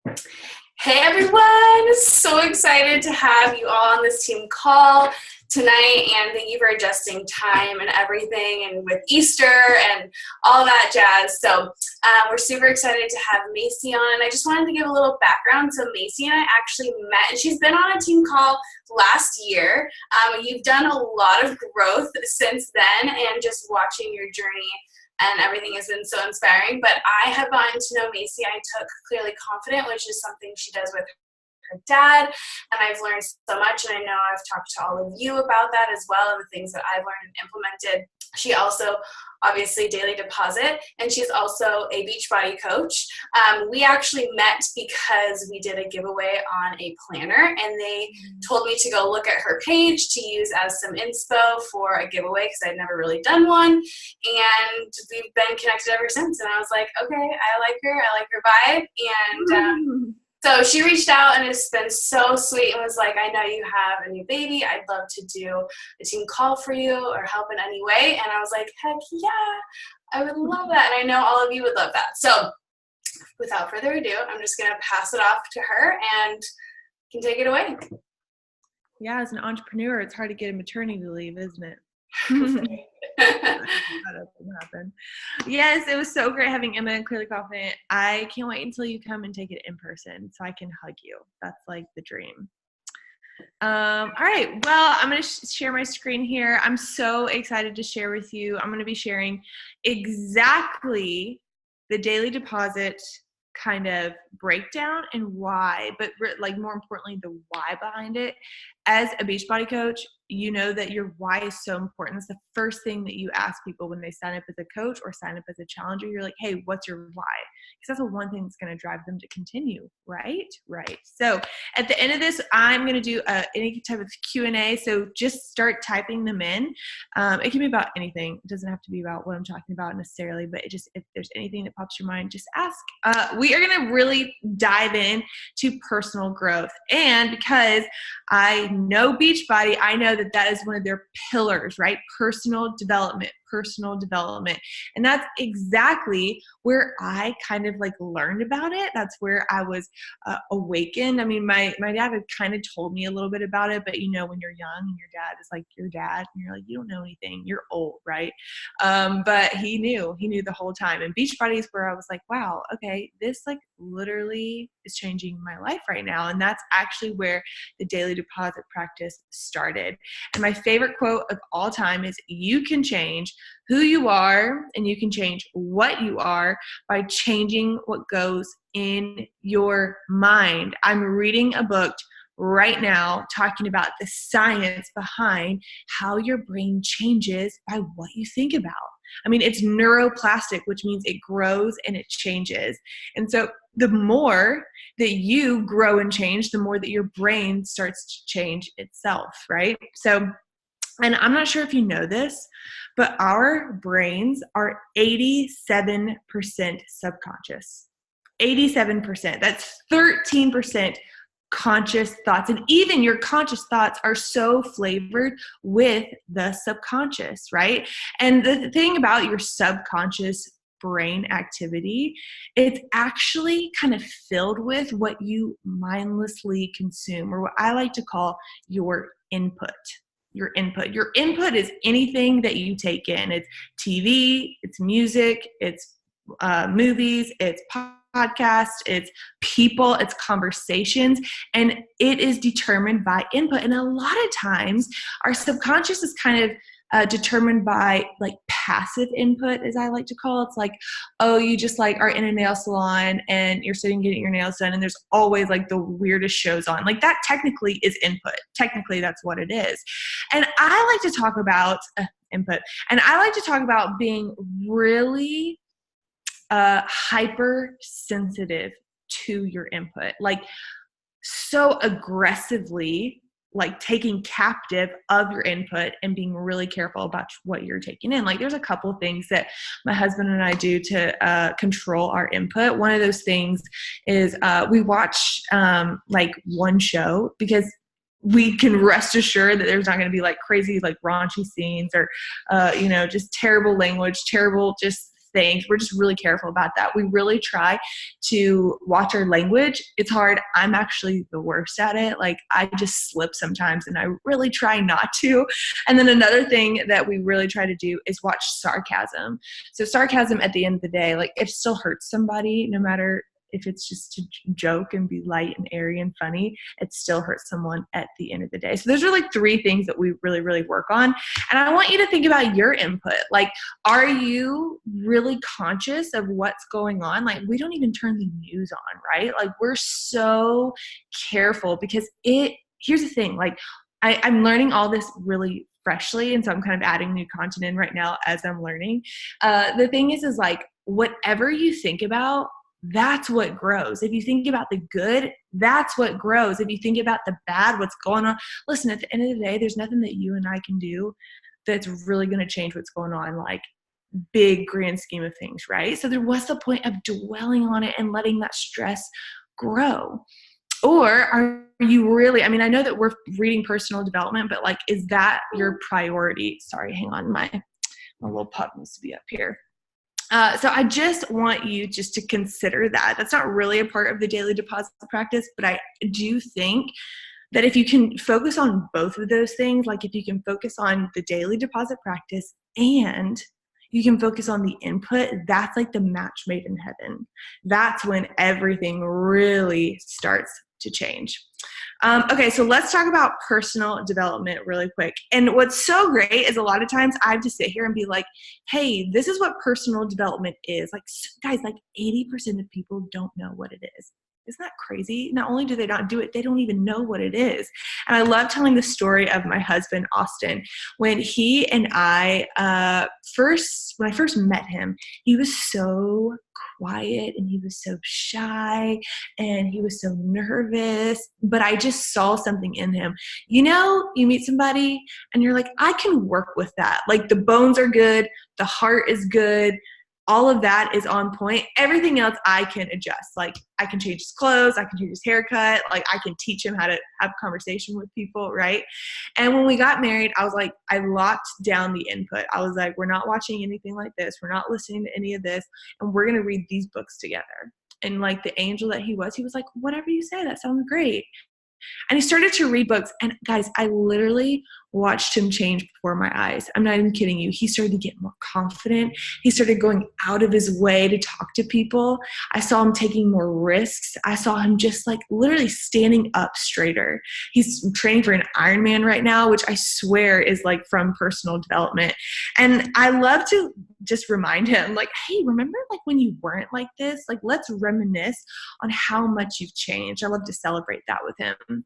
Hey everyone! So excited to have you all on this team call tonight, and thank you for adjusting time and everything, and with Easter and all that jazz. So we're super excited to have Macy on. I just wanted to give a little background. So Macy and I actually met, and she's been on a team call last year. You've done a lot of growth since then, and just watching your journey and everything has been so inspiring. But I have gotten to know Macy. I took Clearly Confident, which is something she does with her dad, and I've learned so much, and I know I've talked to all of you about that as well, and the things that I've learned and implemented. She also, obviously, Daily Deposit, and she's also a Beachbody coach. We actually met because we did a giveaway on a planner, and they told me to go look at her page to use as some inspo for a giveaway because I'd never really done one, and we've been connected ever since. And I was like, okay, I like her vibe, and so she reached out, and it's been so sweet, and was like, I know you have a new baby. I'd love to do a team call for you or help in any way. And I was like, heck yeah, I would love that. And I know all of you would love that. So without further ado, I'm just going to pass it off to her and can take it away. Yeah, as an entrepreneur, it's hard to get a maternity leave, isn't it? Yes, it was so great having Emma and Clearly Confident. I can't wait until you come and take it in person so I can hug you. That's like the dream. All right, well, I'm going to share my screen here. I'm so excited to share with you. I'm going to be sharing exactly the Daily Deposit kind of breakdown and why, but like more importantly, the why behind it. As a Beachbody coach, you know that your why is so important. It's the first thing that you ask people when they sign up as a coach or sign up as a challenger. You're like, hey, what's your why? Because that's the one thing that's going to drive them to continue, right? Right. So at the end of this, I'm going to do any type of Q&A. So just start typing them in. It can be about anything. It doesn't have to be about what I'm talking about necessarily, but it just, if there's anything that pops your mind, just ask. We are going to really dive in to personal growth. And because I know Beachbody, I know that is one of their pillars, right? Personal development. And that's exactly where I kind of like learned about it. That's where I was awakened. I mean, my dad had kind of told me a little bit about it, but you know, when you're young and your dad is like your dad and you're like, you don't know anything, you're old, right? But he knew the whole time. And Beachbody is where I was like, wow, okay, this like literally is changing my life right now. And that's actually where the Daily Deposit practice started. And my favorite quote of all time is, you can change who you are and you can change what you are by changing what goes in your mind. I'm reading a book right now talking about the science behind how your brain changes by what you think about. I mean, it's neuroplastic, which means it grows and it changes. And so the more that you grow and change, the more that your brain starts to change itself, right? So, and I'm not sure if you know this, but our brains are 87% subconscious. 87%. That's 13% conscious thoughts. And even your conscious thoughts are so flavored with the subconscious, right? And the thing about your subconscious brain activity, it's actually kind of filled with what you mindlessly consume, or what I like to call your input. Your input is anything that you take in. It's TV, it's music, it's movies, it's podcasts, it's people, it's conversations, and it is determined by input. And a lot of times our subconscious is kind of determined by like passive input, as I like to call it. It's like, oh, you just like are in a nail salon and you're sitting getting your nails done and there's always like the weirdest shows on. Like that technically is input. Technically that's what it is. And I like to talk about input. And I like to talk about being really hypersensitive to your input. Like so aggressively like taking captive of your input and being really careful about what you're taking in. Like there's a couple things that my husband and I do to control our input. One of those things is we watch like one show, because we can rest assured that there's not going to be like crazy, like raunchy scenes or, just terrible language, terrible, just things. We're just really careful about that. We really try to watch our language. It's hard. I'm actually the worst at it. Like, I just slip sometimes, and I really try not to. And then another thing that we really try to do is watch sarcasm. So sarcasm, at the end of the day, like, it still hurts somebody, no matter if it's just to joke and be light and airy and funny, it still hurts someone at the end of the day. So those are like 3 things that we really, really work on. And I want you to think about your input. Like, are you really conscious of what's going on? Like, we don't even turn the news on, right? Like, we're so careful because here's the thing, like, I'm learning all this really freshly. And so I'm kind of adding new content in right now as I'm learning. The thing is like, whatever you think about, that's what grows. If you think about the good, that's what grows. If you think about the bad, what's going on, listen, at the end of the day, there's nothing that you and I can do that's really going to change what's going on, like, big grand scheme of things, right? So what's the point of dwelling on it and letting that stress grow? Or are you really, I mean, I know that we're reading personal development, but like, is that your priority? Sorry, hang on. My little pup needs to be up here. So I just want you just to consider that. That's not really a part of the daily deposit practice, but I do think that if you can focus on both of those things, like if you can focus on the daily deposit practice and you can focus on the input, that's like the match made in heaven. That's when everything really starts to change. Okay, so let's talk about personal development really quick. And what's so great is a lot of times I have to sit here and be like, hey, this is what personal development is. Like, guys, like 80% of people don't know what it is. Isn't that crazy? Not only do they not do it, they don't even know what it is. And I love telling the story of my husband, Austin. When he and I when I first met him, he was so quiet and he was so shy and he was so nervous, but I just saw something in him. You know, you meet somebody and you're like, I can work with that. Like, the bones are good, the heart is good, all of that is on point. Everything else I can adjust. Like, I can change his clothes, I can change his haircut, like I can teach him how to have conversation with people, right? And when we got married, I was like, I locked down the input. I was like, we're not watching anything like this. We're not listening to any of this. And we're going to read these books together. And like the angel that he was like, whatever you say, that sounds great. And he started to read books. And guys, I literally watched him change before my eyes. I'm not even kidding you. He started to get more confident. He started going out of his way to talk to people. I saw him taking more risks. I saw him just like literally standing up straighter. He's training for an Ironman right now, which I swear is like from personal development. And I love to just remind him, like, hey, remember like when you weren't like this? Like, let's reminisce on how much you've changed. I love to celebrate that with him.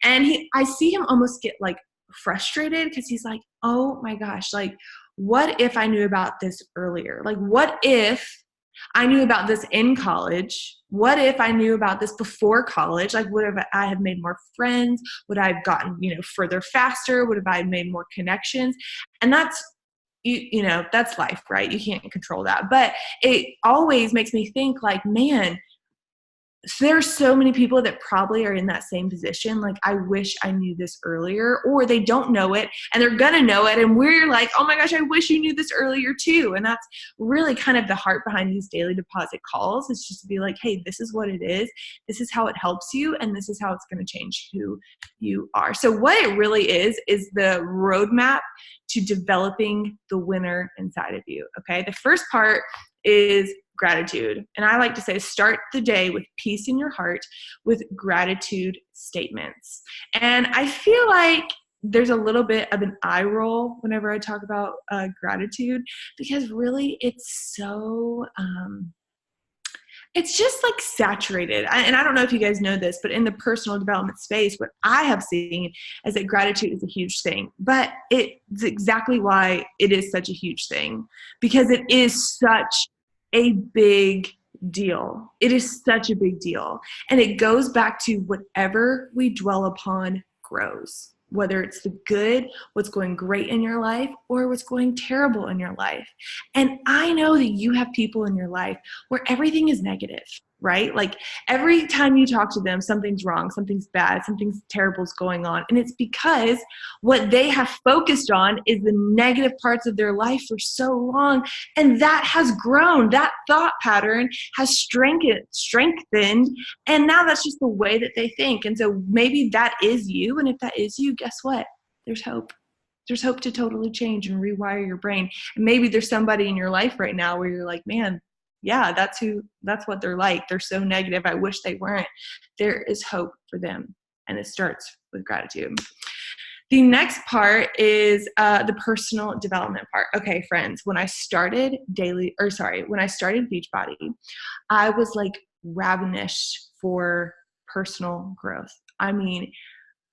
And I see him almost get like frustrated because he's like, oh my gosh, like, what if I knew about this earlier? Like, what if I knew about this in college? What if I knew about this before college? Like, would have I have made more friends? Would I have gotten, further faster? Would have I made more connections? And that's, that's life, right? You can't control that. But it always makes me think like, man, so there's so many people that probably are in that same position. Like, I wish I knew this earlier, or they don't know it and they're going to know it. And we're like, oh my gosh, I wish you knew this earlier too. And that's really kind of the heart behind these daily deposit calls. It's just to be like, hey, this is what it is. This is how it helps you. And this is how it's going to change who you are. So what it really is the roadmap to developing the winner inside of you. Okay. The first part is gratitude. And I like to say, start the day with peace in your heart with gratitude statements. And I feel like there's a little bit of an eye roll whenever I talk about gratitude, because really it's so, it's just like saturated. And I don't know if you guys know this, but in the personal development space, what I have seen is that gratitude is a huge thing. But it's exactly why it is such a huge thing, because it is such a big deal. It is such a big deal. And it goes back to whatever we dwell upon grows, whether it's the good, what's going great in your life, or what's going terrible in your life. And I know that you have people in your life where everything is negative. right? Like every time you talk to them, something's wrong, something's bad, something's terrible is going on. And it's because what they have focused on is the negative parts of their life for so long. And that has grown. That thought pattern has strengthened. And now that's just the way that they think. And so maybe that is you. And if that is you, guess what? There's hope. There's hope to totally change and rewire your brain. And maybe there's somebody in your life right now where you're like, man, yeah, that's what they're like. They're so negative. I wish they weren't. There is hope for them. And it starts with gratitude. The next part is the personal development part. Okay, friends, when I started Beachbody, I was like ravenous for personal growth. I mean,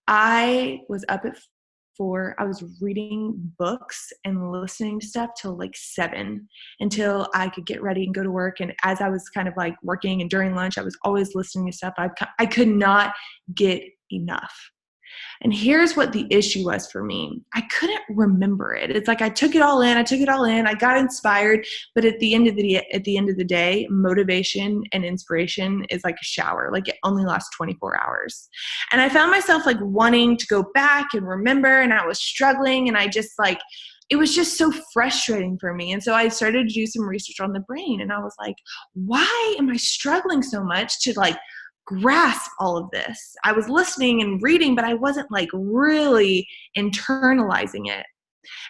I was up at 4. I was reading books and listening to stuff till like 7 until I could get ready and go to work. And as I was kind of like working and during lunch, I was always listening to stuff. I could not get enough. And here's what the issue was for me. I couldn't remember it. It's like I took it all in. I got inspired, but at the end of the day, motivation and inspiration is like a shower. Like it only lasts 24 hours. And I found myself like wanting to go back and remember, and I was struggling, and it was just so frustrating for me. And so I started to do some research on the brain, and I was like, why am I struggling so much to like grasp all of this? I was listening and reading, but I wasn't like really internalizing it.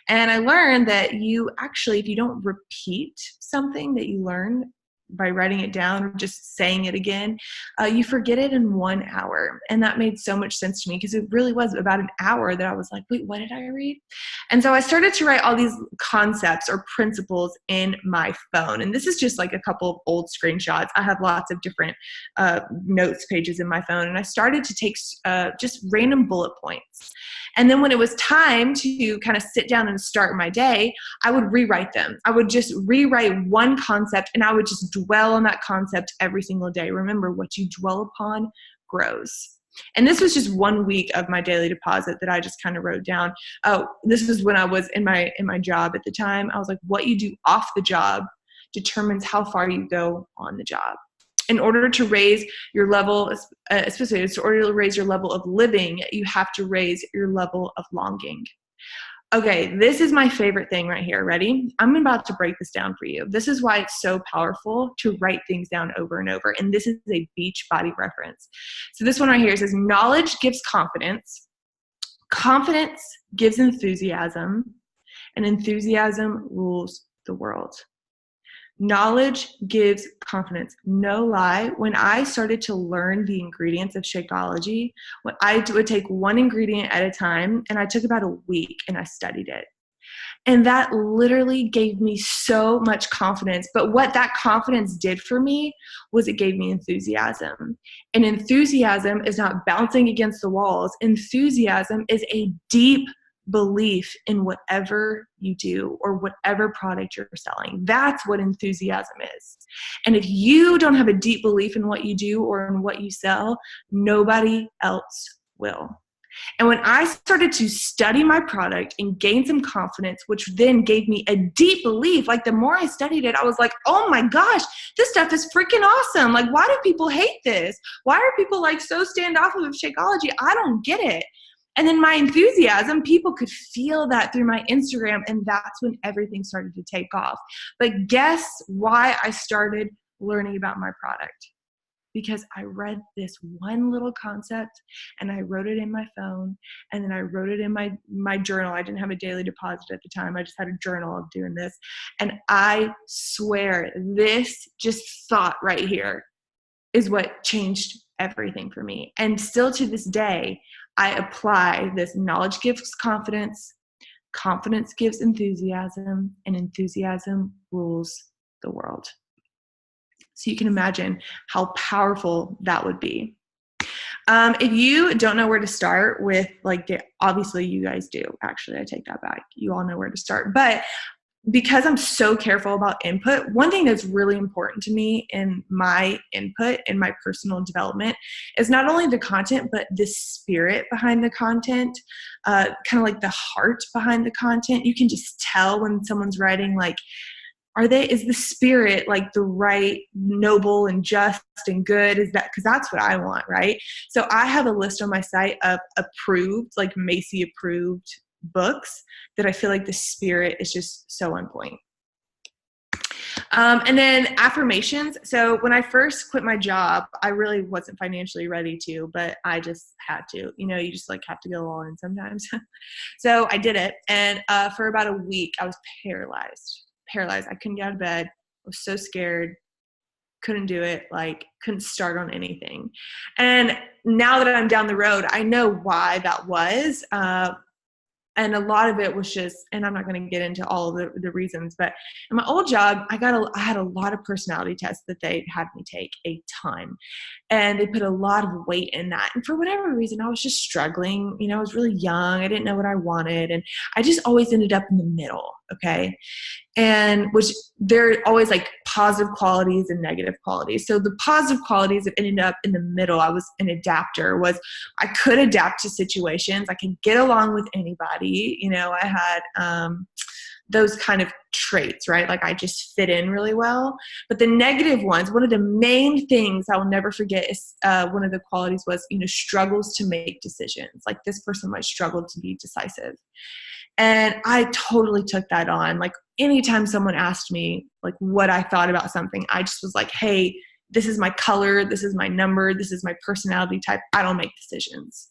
And I learned that if you don't repeat something that you learn by writing it down or just saying it again, you forget it in 1 hour. And that made so much sense to me because it really was about an hour that I was like, wait, what did I read? And so I started to write all these concepts or principles in my phone. And this is just like a couple of old screenshots. I have lots of different notes pages in my phone. And I started to take just random bullet points. And then when it was time to kind of sit down and start my day, I would rewrite them. I would just rewrite one concept, and I would just dwell on that concept every single day. Remember, what you dwell upon grows. And this was just 1 week of my daily deposit that I just kind of wrote down. Oh, this was when I was in my job at the time. I was like, what you do off the job determines how far you go on the job. In order to raise your level, especially in order to raise your level of living, you have to raise your level of longing. Okay, this is my favorite thing right here. Ready? I'm about to break this down for you. This is why it's so powerful to write things down over and over. And this is a Beachbody reference. So this one right here says, knowledge gives confidence. Confidence gives enthusiasm. And enthusiasm rules the world. Knowledge gives confidence. No lie. When I started to learn the ingredients of Shakeology, when I would take one ingredient at a time, and I took about a week and I studied it. And that literally gave me so much confidence. But what that confidence did for me was it gave me enthusiasm. And enthusiasm is not bouncing against the walls. Enthusiasm is a deep belief in whatever you do or whatever product you're selling. That's what enthusiasm is. And if you don't have a deep belief in what you do or in what you sell, nobody else will. And when I started to study my product and gain some confidence, which then gave me a deep belief, like the more I studied it, I was like, oh my gosh, this stuff is freaking awesome. Like, why do people hate this? Why are people like so standoffish of Shakeology? I don't get it. And then my enthusiasm, people could feel that through my Instagram, and that's when everything started to take off. But guess why I started learning about my product? Because I read this one little concept, and I wrote it in my phone, and then I wrote it in my journal. I didn't have a daily deposit at the time. I just had a journal of doing this. And I swear, this just thought right here is what changed everything for me. And still to this day, I apply this: knowledge gives confidence, confidence gives enthusiasm, and enthusiasm rules the world. So you can imagine how powerful that would be. If you don't know where to start with, obviously you guys do. Actually, I take that back. You all know where to start. But because I'm so careful about input, one thing that's really important to me in my input in my personal development is not only the content, but the spirit behind the content, kind of like the heart behind the content. You can just tell when someone's writing like is the spirit like the right, noble and just and good? Is that, because that's what I want, right? So I have a list on my site of approved, like Macy approved books that I feel like the spirit is just so on point. And then affirmations. So when I first quit my job, I really wasn't financially ready to, but I just had to, you just like have to go all in sometimes. So I did it. And for about a week, I was paralyzed. I couldn't get out of bed. I was so scared. Couldn't do it. Like couldn't start on anything. And now that I'm down the road, I know why that was. And a lot of it was just, and I'm not going to get into all of the reasons, but in my old job, I had a lot of personality tests that they had me take, a ton. And they put a lot of weight in that. And for whatever reason, I was just struggling. I was really young. I didn't know what I wanted. And I just always ended up in the middle. Okay. And which there are always like positive qualities and negative qualities. So the positive qualities that ended up in the middle, I was an adapter, was I could adapt to situations. I could get along with anybody. I had those kind of traits, right? Like I just fit in really well. But the negative ones, one of the main things I will never forget is one of the qualities was, struggles to make decisions. Like this person might struggle to be decisive. And I totally took that on. Like anytime someone asked me like what I thought about something, I just was like, hey, this is my color. This is my number. This is my personality type. I don't make decisions.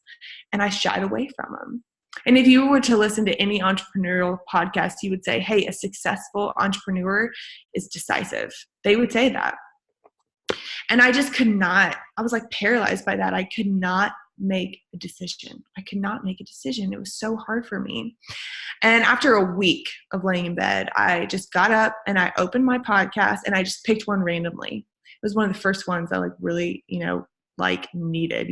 And I shied away from them. And if you were to listen to any entrepreneurial podcast, you would say, hey, a successful entrepreneur is decisive. They would say that. And I just could not, I was like paralyzed by that. I could not make a decision. It was so hard for me. And after a week of laying in bed, I just got up and I opened my podcast and I just picked one randomly. It was one of the first ones I like really, needed,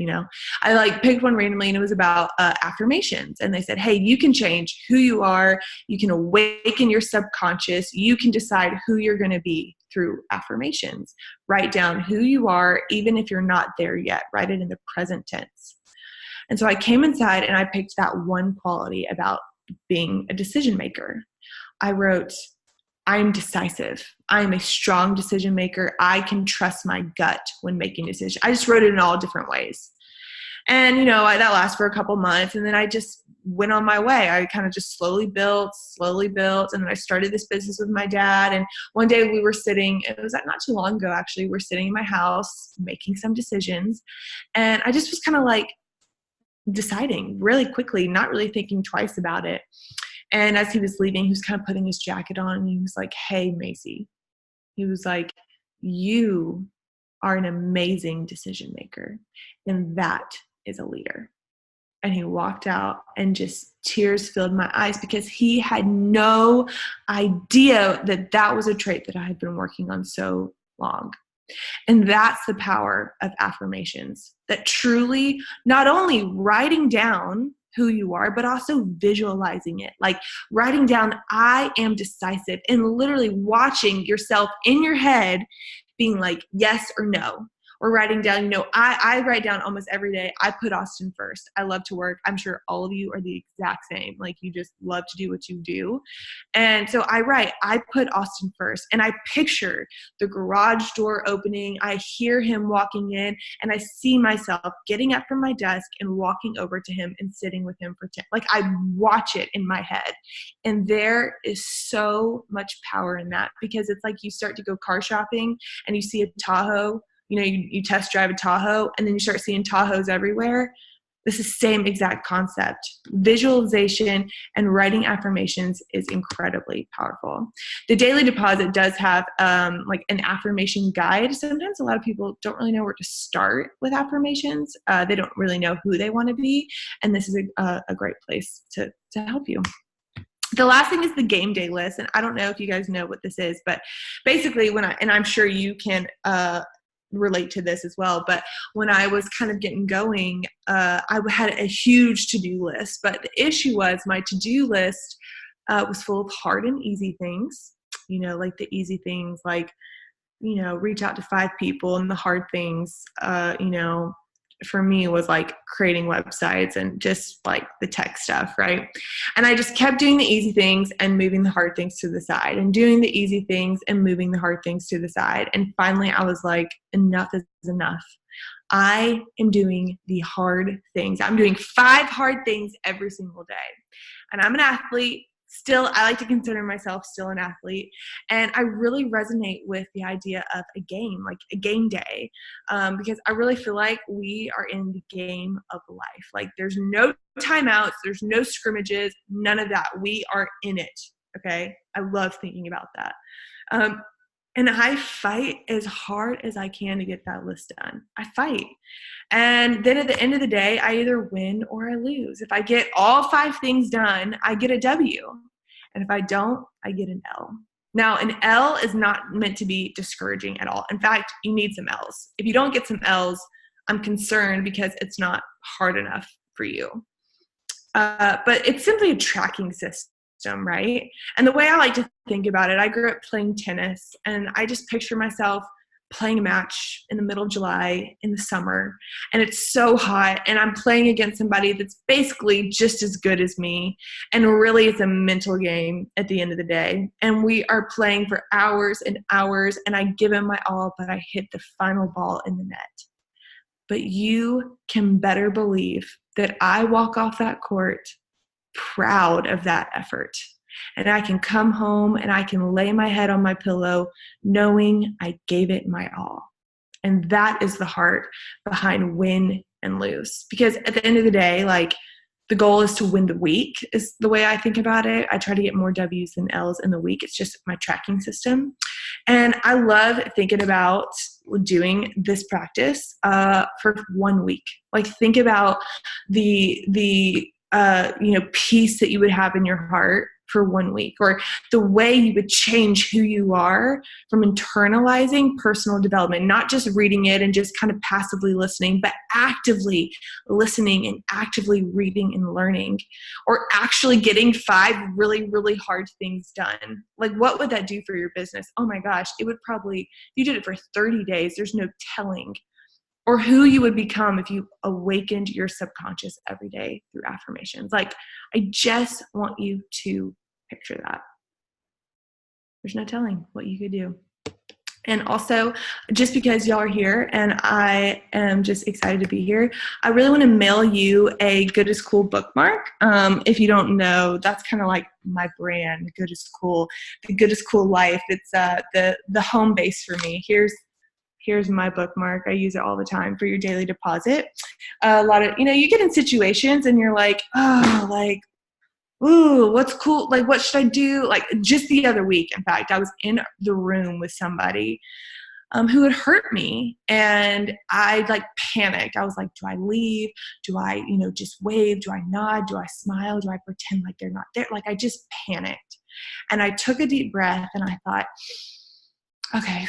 I like picked one randomly and it was about affirmations. And they said, hey, you can change who you are. You can awaken your subconscious. You can decide who you're going to be through affirmations. Write down who you are, even if you're not there yet. Write it in the present tense. And so I came inside and I picked that one quality about being a decision maker. I wrote, I'm decisive. I'm a strong decision maker. I can trust my gut when making decisions. I just wrote it in all different ways. And, that lasted for a couple months. And then I just went on my way. I kind of just slowly built. And then I started this business with my dad. And one day we were sitting, it was not too long ago, actually, we're sitting in my house making some decisions. And I just was kind of like deciding really quickly, not really thinking twice about it. And as he was leaving, he was kind of putting his jacket on and he was like, hey, Macy, he was like, you are an amazing decision maker. And that is a leader. And he walked out and just tears filled my eyes because he had no idea that that was a trait that I had been working on so long. And that's the power of affirmations, that truly not only writing down who you are, but also visualizing it, like writing down, I am decisive, and literally watching yourself in your head being like, yes or no. Or writing down, I write down almost every day, I put Austin first. I love to work. I'm sure all of you are the exact same. Like you just love to do what you do. And so I put Austin first, and I picture the garage door opening. I hear him walking in and I see myself getting up from my desk and walking over to him and sitting with him for 10. Like I watch it in my head. And there is so much power in that, because it's like you start to go car shopping and you see a Tahoe. You test drive a Tahoe and then you start seeing Tahoes everywhere. This is the same exact concept. Visualization and writing affirmations is incredibly powerful. The Daily Deposit does have like an affirmation guide. Sometimes a lot of people don't really know where to start with affirmations. They don't really know who they want to be. And this is a great place to help you. The last thing is the game day list. And I don't know if you guys know what this is, but basically and I'm sure you can relate to this as well. But when I was kind of getting going, I had a huge to-do list. But the issue was my to-do list was full of hard and easy things, like the easy things, like, reach out to 5 people, and the hard things, for me was like creating websites and just like the tech stuff, right? And I just kept doing the easy things and moving the hard things to the side, and doing the easy things and moving the hard things to the side. And finally I was like, enough is enough. I am doing the hard things. I'm doing 5 hard things every single day. And I'm an athlete. Still, I like to consider myself still an athlete. And I really resonate with the idea of a game, like a game day, because I really feel like we are in the game of life. Like there's no timeouts, there's no scrimmages, none of that. We are in it, okay? I love thinking about that. And I fight as hard as I can to get that list done. I fight. And then at the end of the day, I either win or I lose. If I get all 5 things done, I get a W. And if I don't, I get an L. Now, an L is not meant to be discouraging at all. In fact, you need some L's. If you don't get some L's, I'm concerned because it's not hard enough for you. But it's simply a tracking system, right? And the way I like to think about it, I grew up playing tennis, and I just picture myself playing a match in the middle of July in the summer, and it's so hot, and I'm playing against somebody that's basically just as good as me, and really it's a mental game at the end of the day, and we are playing for hours and hours, and I give it my all, but I hit the final ball in the net. But you can better believe that I walk off that court proud of that effort. And I can come home and I can lay my head on my pillow knowing I gave it my all. And that is the heart behind win and lose. Because at the end of the day, like, the goal is to win the week is the way I think about it. I try to get more W's than L's in the week. It's just my tracking system. And I love thinking about doing this practice for 1 week. Like, think about the peace that you would have in your heart for 1 week, or the way you would change who you are from internalizing personal development, not just reading it and just kind of passively listening, but actively listening and actively reading and learning, or actually getting 5 really, really hard things done. Like, what would that do for your business? Oh my gosh, it would probably, if you did it for 30 days, there's no telling. Or who you would become if you awakened your subconscious every day through affirmations. Like, I just want you to picture that. There's no telling what you could do. And also, just because y'all are here and I am just excited to be here, I really want to mail you a Good is Cool bookmark. If you don't know, that's kind of like my brand, Good is Cool. The Good is Cool life. It's the home base for me. Here's my bookmark. I use it all the time for your daily deposit. A lot of, you get in situations and you're like, oh, like, ooh, what's cool? Like, what should I do? Like, just the other week, in fact, I was in the room with somebody who had hurt me, and I like panicked. I was like, do I leave? Do I, just wave? Do I nod? Do I smile? Do I pretend like they're not there? Like, I just panicked. And I took a deep breath and I thought, okay,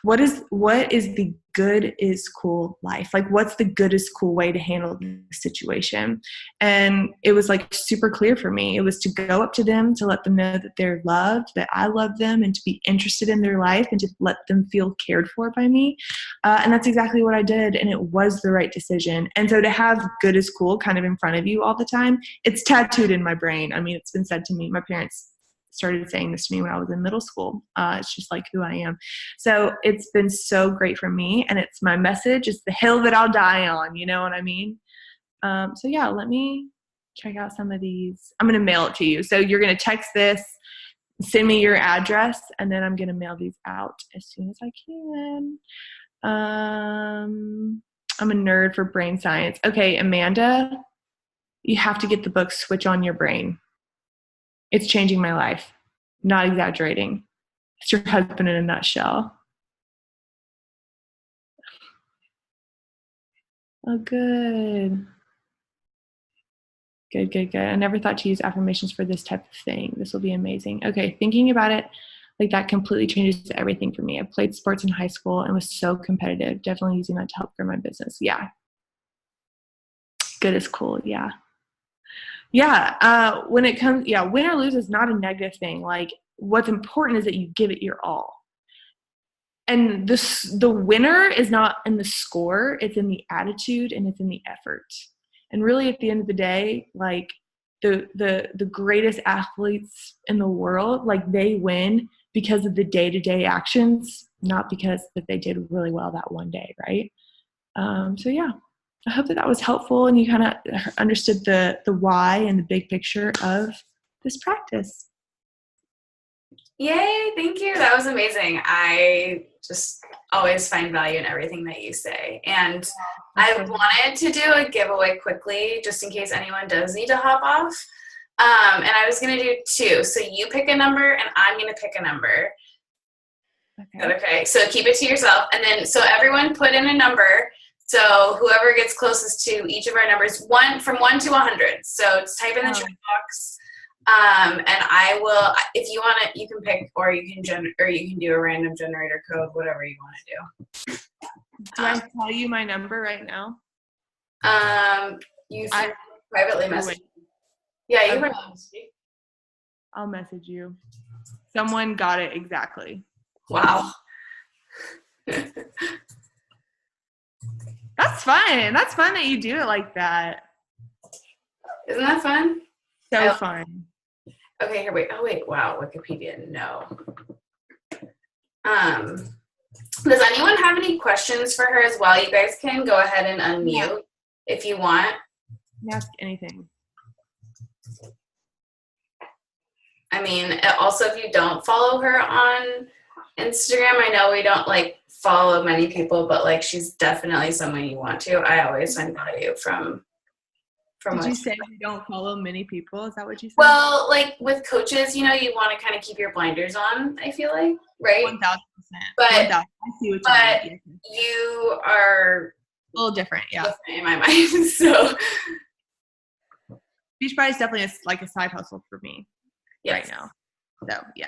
what is the good is cool life? Like, what's the good is cool way to handle the situation? And it was like super clear for me. It was to go up to them, to let them know that they're loved, that I love them, and to be interested in their life and to let them feel cared for by me. And that's exactly what I did. And it was the right decision. And so to have good is cool kind of in front of you all the time, it's tattooed in my brain. I mean, it's been said to me. My parents started saying this to me when I was in middle school. It's just like who I am. So it's been so great for me, and it's my message. It's the hill that I'll die on. You know what I mean? So yeah, let me check out some of these. I'm going to mail it to you. So you're going to text this, send me your address, and then I'm going to mail these out as soon as I can. I'm a nerd for brain science. Okay, Amanda, you have to get the book Switch on Your Brain. It's changing my life. Not exaggerating. It's your husband in a nutshell. Oh, good. Good. I never thought to use affirmations for this type of thing. This will be amazing. Okay, thinking about it like that completely changes everything for me. I played sports in high school and was so competitive. Definitely using that to help grow my business. Yeah. Good is cool. Yeah. Yeah, when it comes, win or lose is not a negative thing. Like, what's important is that you give it your all. and the winner is not in the score, it's in the attitude and it's in the effort. And really at the end of the day, like the greatest athletes in the world, like they win because of the day-to-day actions, not because that they did really well that one day, right? So yeah, I hope that was helpful and you kind of understood the why and the big picture of this practice. Yay, thank you. That was amazing. I just always find value in everything that you say. And I wanted to do a giveaway quickly, just in case anyone does need to hop off. And I was going to do 2. So you pick a number and I'm going to pick a number. Okay. So keep it to yourself. And then, so everyone put in a number. So whoever gets closest to each of our numbers, from 1 to 100. So just type in the chat box. And I will, if you want to, you can pick, or you can do a random generator code, whatever you want to do. Do I tell you my number right now? You can privately message. Yeah, you can message me. I'll message you. Someone got it exactly. Wow. That's fun. That's fun that you do it like that. Isn't that fun? So fun. Okay, here, wait. Oh, wait. Wow, Wikipedia, no. Does anyone have any questions for her as well? You guys can go ahead and unmute if you want. Ask anything. I mean, also, if you don't follow her on Instagram, I know we don't, follow many people, but, she's definitely someone you want to. I always find value from Did you say you don't follow many people? Is that what you said? Well, with coaches, you want to kind of keep your blinders on, I feel like, right? 1,000%. But 1,000. I see what you mean. You are a little different, yeah. Different in my mind, so. Beachbody is definitely a side hustle for me right now. So, yeah.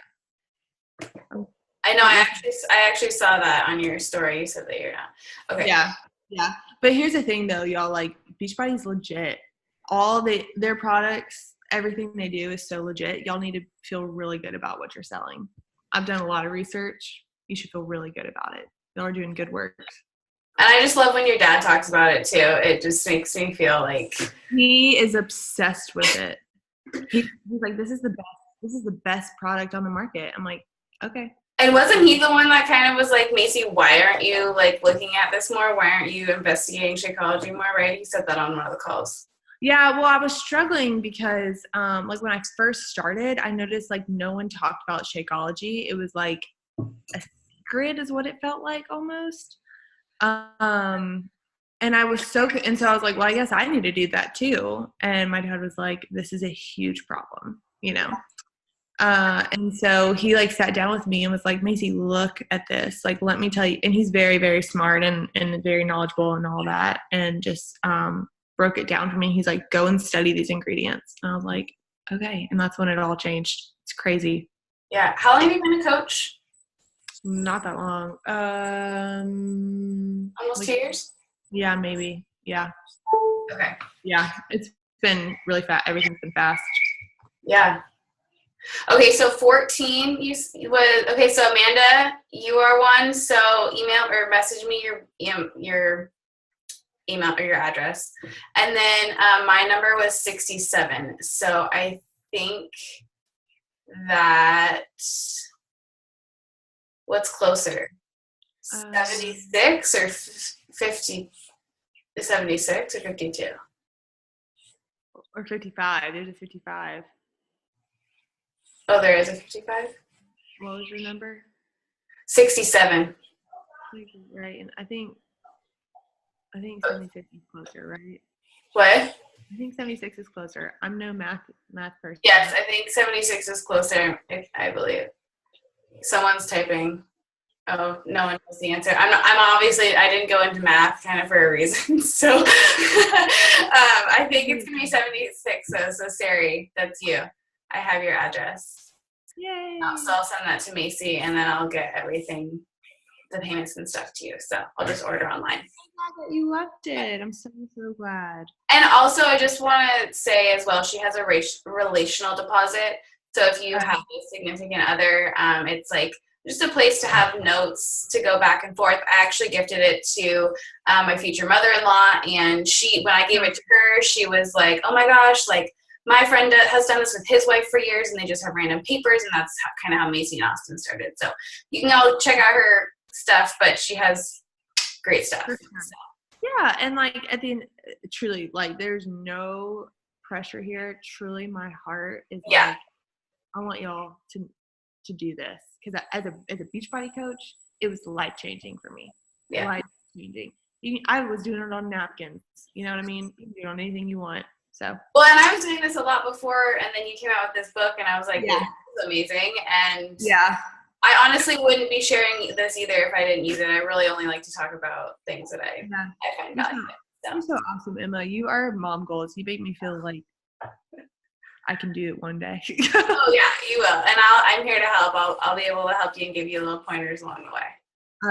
I know. I actually saw that on your story. You said that you're not. Okay. Yeah. But here's the thing, though, y'all. Beachbody is legit. All their products, everything they do is so legit. Y'all need to feel really good about what you're selling. I've done a lot of research. You should feel really good about it. Y'all are doing good work. And I just love when your dad talks about it too. It just makes me feel like he is obsessed with it. He's like, this is the best. This is the best product on the market. I'm like, okay. And wasn't he the one that kind of was like, Macy, why aren't you looking at this more? Why aren't you investigating Shakeology more? Right? He said that on one of the calls. Yeah, well, I was struggling because, when I first started, I noticed, no one talked about Shakeology. It was, a secret is what it felt like almost. And I was so I was like, well, I guess I need to do that too. And my dad was like, this is a huge problem, and so he sat down with me and was like, Macy, look at this. Let me tell you. And he's very, very smart and very knowledgeable and all that. And just, broke it down for me. He's like, go and study these ingredients. And I was like, okay. And that's when it all changed. It's crazy. Yeah. How long have you been a coach? Not that long. Almost 2 years? Yeah, maybe. Yeah. Okay. Yeah. It's been really fast. Everything's been fast. Yeah. Okay, so 14 okay, so Amanda, you are one, so email or message me your email or your address. And then my number was 67. So I think that what's closer? 76 or 50? 76 or 52? Or 55. There's a 55. Oh, there is a 55? What was your number? 67. Right, and I think 76 is closer, right? What? I think 76 is closer. I'm no math person. Yes, I think 76 is closer, I believe. Someone's typing. Oh, no one knows the answer. I'm obviously, I didn't go into math kind of for a reason. So I think it's going to be 76. So Sari, that's you. I have your address. Yay. So I'll send that to Macy and then I'll get everything, the payments and stuff to you. So I'll just order online. I'm glad that you loved it. I'm so glad. And also I just want to say as well, she has a relational deposit. So if you have a significant other, it's just a place to have notes to go back and forth. I actually gifted it to my future mother-in-law, and when I gave it to her, she was like, oh my gosh, like my friend has done this with his wife for years, and they just have random papers, and that's kind of how Macy and Austin started. So you can all check out her stuff, but she has great stuff. So. Yeah, and like at the end, truly, like there's no pressure here. Truly, my heart is like, I want y'all to do this, because as a Beachbody coach, it was life changing for me. Yeah. Life changing. I was doing it on napkins. You know what I mean? You can do it on anything you want. So. Well, and I was doing this a lot before, and then you came out with this book, and I was like, this is amazing. And I honestly wouldn't be sharing this either if I didn't use it. I really only like to talk about things that I find valuable. You're so awesome, Emma. You are mom goals. You make me feel like I can do it one day. Oh yeah, you will. And I'm here to help. I'll be able to help you and give you little pointers along the way.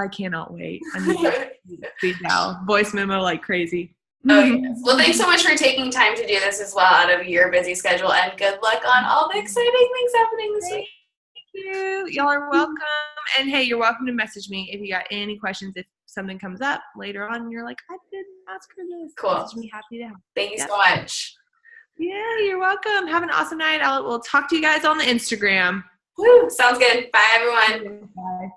I cannot wait. I need to speak now. Voice memo like crazy. Oh yes. Well, thanks so much for taking time to do this as well out of your busy schedule, and good luck on all the exciting things happening this week. Thank you. Y'all are welcome. And hey, you're welcome to message me if you got any questions. If something comes up later on and you're like, I didn't ask her this. Cool. Message me, happy to help. Thank you so much. Yeah, you're welcome. Have an awesome night. We'll talk to you guys on the Instagram. Woo, sounds good. Bye, everyone. Bye.